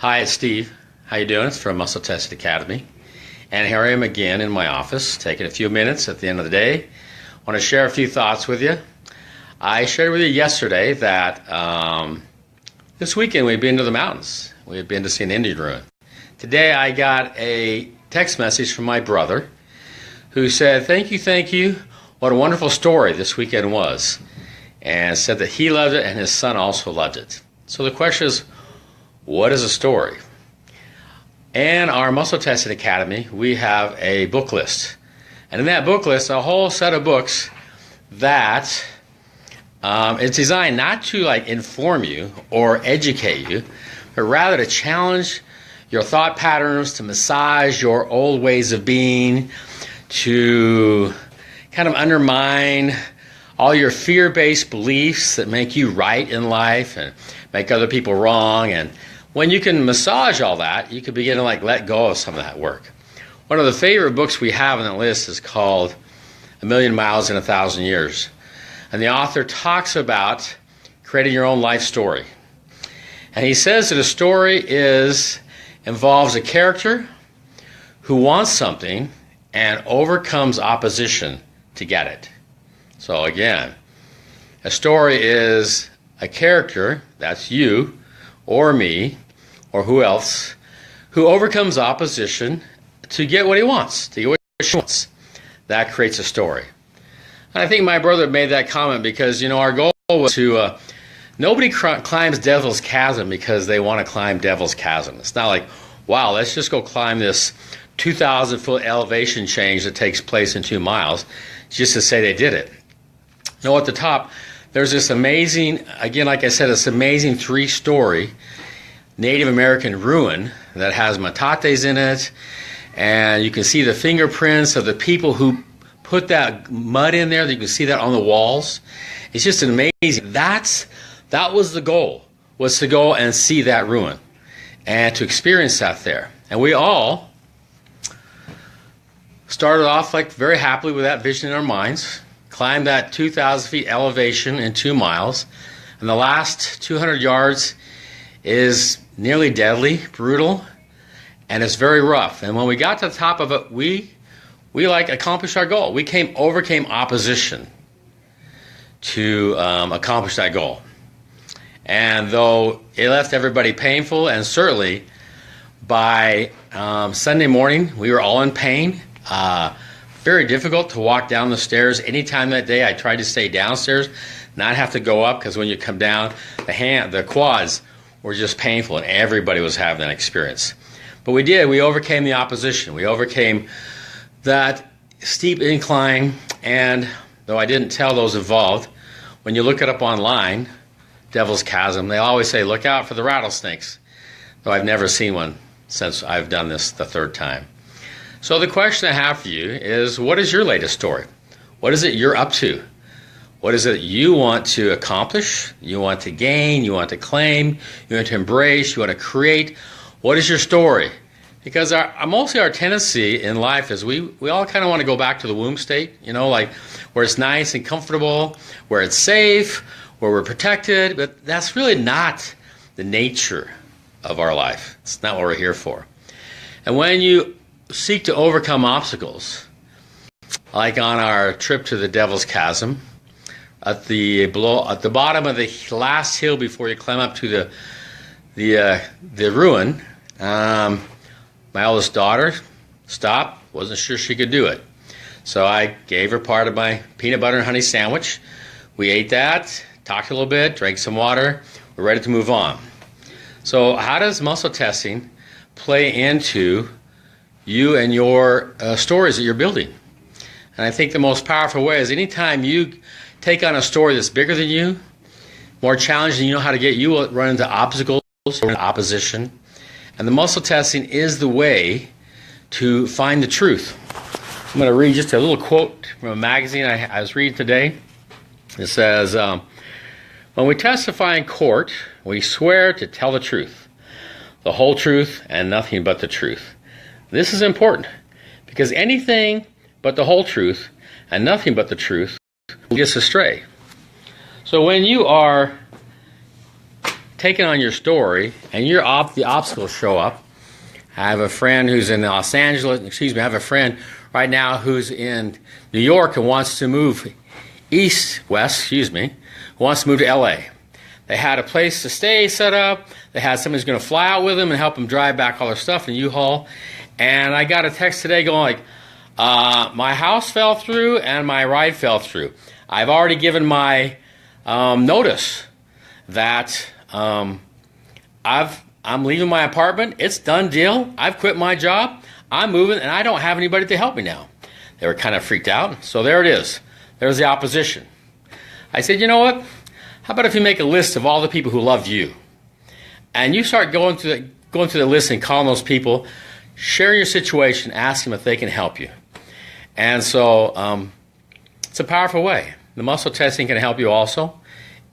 Hi, it's Steve. How you doing? It's from Muscle Testing Academy. And here I am again in my office, taking a few minutes at the end of the day. I want to share a few thoughts with you. I shared with you yesterday that this weekend we've been to the mountains. We've been to see an Indian ruin. Today I got a text message from my brother who said, thank you. What a wonderful story this weekend was. And said that he loved it and his son also loved it. So the question is, what is a story? In our Muscle Testing Academy, we have a book list. And in that book list, a whole set of books that it's designed not to inform you or educate you, but rather to challenge your thought patterns, to massage your old ways of being, to kind of undermine all your fear-based beliefs that make you right in life and make other people wrong. And when you can massage all that, you can begin to let go of some of that work. One of the favorite books we have on the list is called A Million Miles in 1,000 Years. And the author talks about creating your own life story. And he says that a story involves a character who wants something and overcomes opposition to get it. So again, a story is a character, that's you or me or who else, who overcomes opposition to get what he wants, to get what she wants. That creates a story. And I think my brother made that comment because, our goal was to, nobody climbs Devil's Chasm because they want to climb Devil's Chasm. It's not like, wow, let's just go climb this 2,000-foot elevation change that takes place in 2 miles, just to say they did it. No, at the top, there's this amazing, again, like I said, this amazing 3-story Native American ruin that has metates in it, and you can see the fingerprints of the people who put that mud in there. You can see that on the walls. It's just amazing. That was the goal, was to go and see that ruin and to experience that there. And we all started off very happily with that vision in our minds, climbed that 2,000 feet elevation in 2 miles, and the last 200 yards is nearly deadly, brutal, and it's very rough. And when we got to the top of it, we accomplished our goal. We overcame opposition to accomplish that goal. And though it left everybody painful, and certainly by Sunday morning we were all in pain. Very difficult to walk down the stairs. Anytime that day I tried to stay downstairs, not have to go up, because when you come down, the quads were just painful, and everybody was having that experience. But we did. We overcame the opposition. We overcame that steep incline, and though I didn't tell those involved, when you look it up online, Devil's Chasm, they always say, look out for the rattlesnakes, though I've never seen one since I've done this the 3rd time. So the question I have for you is, what is your latest story? What is it you're up to? What is it you want to accomplish? You want to gain? You want to claim? You want to embrace? You want to create? What is your story? Because mostly our tendency in life is we all kind of want to go back to the womb state, where it's nice and comfortable, where it's safe, where we're protected, but that's really not the nature of our life. It's not what we're here for. And when you seek to overcome obstacles, like on our trip to the Devil's Chasm, at the bottom of the last hill before you climb up to the ruin, my oldest daughter stopped, wasn't sure she could do it. So I gave her part of my peanut butter and honey sandwich. We ate that, talked a little bit, drank some water, we're ready to move on. So how does muscle testing play into you and your stories that you're building? And I think the most powerful way is anytime you take on a story that's bigger than you, more challenging, you know how to get, you will run into obstacles or opposition. And the muscle testing is the way to find the truth. I'm going to read just a little quote from a magazine I was reading today. It says, when we testify in court, we swear to tell the truth, the whole truth, and nothing but the truth. This is important because anything but the whole truth and nothing but the truth will get us astray. So when you are taking on your story and the obstacles show up. I have a friend who's in Los Angeles, I have a friend right now who's in New York and wants to move wants to move to LA. They had a place to stay set up. They had somebody who's going to fly out with them and help them drive back all their stuff in U-Haul. And I got a text today going like, my house fell through and my ride fell through. I've already given my notice that I'm leaving my apartment. It's done deal. I've quit my job. I'm moving, and I don't have anybody to help me now. They were kind of freaked out. So there it is. There's the opposition. I said, you know what? How about if you make a list of all the people who love you, and you start going through the list and calling those people, sharing your situation, ask them if they can help you. And so it's a powerful way. The muscle testing can help you also.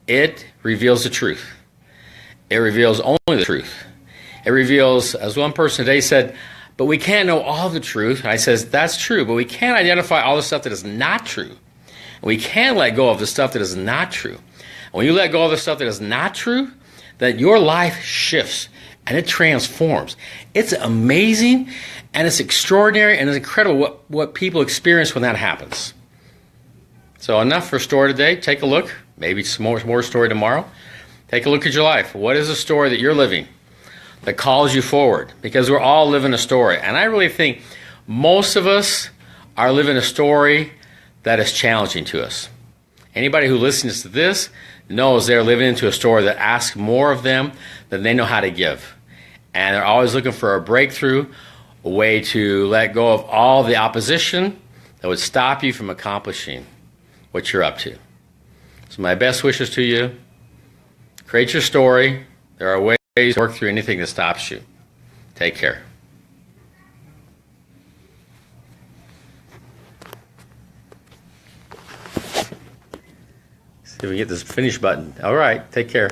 It reveals the truth. It reveals only the truth. It reveals, as one person today said, but we can't know all the truth. And I says, that's true, but we can't identify all the stuff that is not true. And we can let go of the stuff that is not true. And when you let go of the stuff that is not true, then your life shifts and it transforms. It's amazing and it's extraordinary and it's incredible what people experience when that happens. So enough for story today. Take a look. Maybe some more story tomorrow. Take a look at your life. What is the story that you're living that calls you forward? Because we're all living a story. And I really think most of us are living a story that is challenging to us. Anybody who listens to this knows they're living into a story that asks more of them than they know how to give. And they're always looking for a breakthrough, a way to let go of all the opposition that would stop you from accomplishing what you're up to. So my best wishes to you. Create your story. There are ways to work through anything that stops you. Take care. See if we get this finish button. All right. Take care.